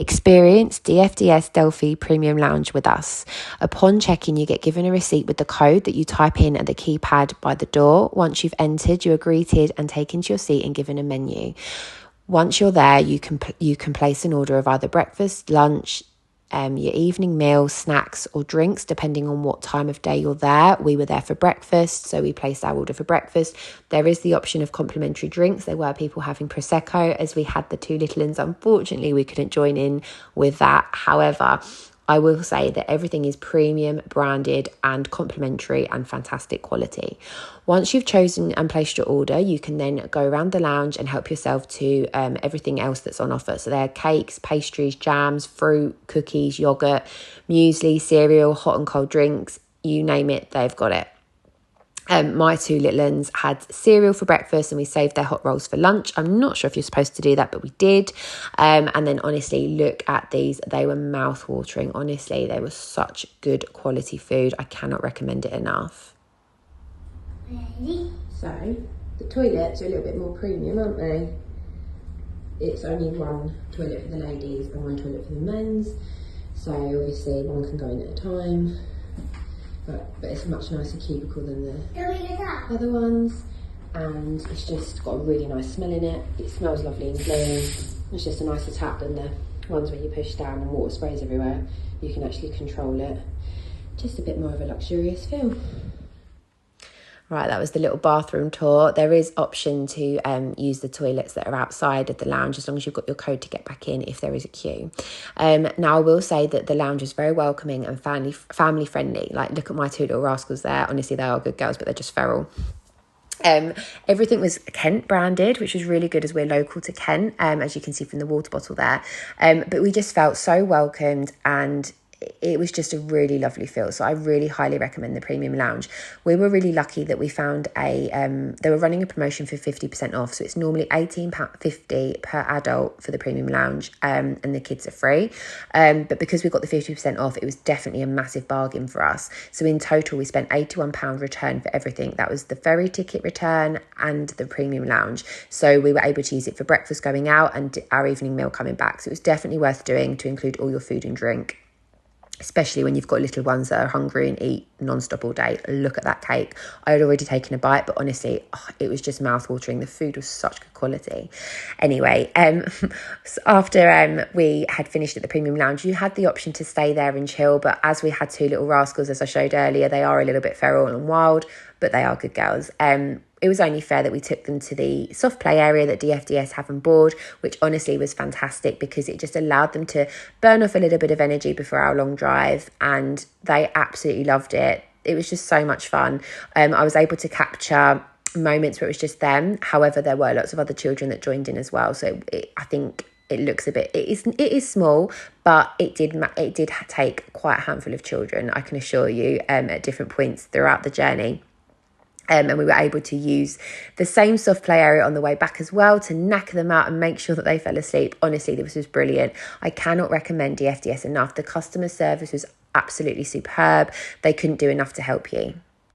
Experience DFDS Delphi Premium Lounge with us. Upon check-in, you get given a receipt with the code that you type in at the keypad by the door. Once you've entered, you are greeted and taken to your seat and given a menu. Once you're there, you can place an order of either breakfast, lunch, your evening meal, snacks or drinks, depending on what time of day you're there. We were there for breakfast, so we placed our order for breakfast. There is the option of complimentary drinks. There were people having Prosecco as we had the two little ones. Unfortunately, we couldn't join in with that. However, I will say that everything is premium, branded and complimentary and fantastic quality. Once you've chosen and placed your order, you can then go around the lounge and help yourself to everything else that's on offer. So there are cakes, pastries, jams, fruit, cookies, yogurt, muesli, cereal, hot and cold drinks, you name it, they've got it. My two little ones had cereal for breakfast and we saved their hot rolls for lunch. I'm not sure if you're supposed to do that, but we did. And then honestly, look at these. They were mouth-watering. Honestly, they were such good quality food. I cannot recommend it enough. Ready? So, the toilets are a little bit more premium, aren't they? It's only one toilet for the ladies and one toilet for the men's. So obviously one can go in at a time. But it's a much nicer cubicle than the other ones, and it's just got a really nice smell in it. It smells lovely and clean. It's just a nicer tap than the ones where you push down and water sprays everywhere. You can actually control it. Just a bit more of a luxurious feel. Right, that was the little bathroom tour. There is option to use the toilets that are outside of the lounge as long as you've got your code to get back in if there is a queue. Now, I will say that the lounge is very welcoming and family friendly. Like, look at my two little rascals there. Honestly, they are good girls, but they're just feral. Everything was Kent branded, which was really good as we're local to Kent, as you can see from the water bottle there. But we just felt so welcomed and it was just a really lovely feel. So I really highly recommend the Premium Lounge. We were really lucky that we found they were running a promotion for 50% off. So it's normally £18.50 per adult for the Premium Lounge, and the kids are free. But because we got the 50% off, it was definitely a massive bargain for us. So in total, we spent £81 return for everything. That was the ferry ticket return and the Premium Lounge. So we were able to use it for breakfast going out and our evening meal coming back. So it was definitely worth doing to include all your food and drink, especially when you've got little ones that are hungry and eat non-stop all day. Look at that cake. I had already taken a bite, but honestly, it was just mouth-watering. The food was such good quality. Anyway, so after we had finished at the Premium Lounge, you had the option to stay there and chill, but as we had two little rascals, as I showed earlier, they are a little bit feral and wild, but they are good girls. It was only fair that we took them to the soft play area that DFDS have on board, which honestly was fantastic because it just allowed them to burn off a little bit of energy before our long drive, and they absolutely loved it. It was just so much fun. I was able to capture moments where it was just them. However, there were lots of other children that joined in as well. So I think it looks a bit, it is small, but it did take quite a handful of children, I can assure you, at different points throughout the journey. And we were able to use the same soft play area on the way back as well to knack them out and make sure that they fell asleep. Honestly, this was brilliant. I cannot recommend DFDS enough. The customer service was absolutely superb. They couldn't do enough to help you.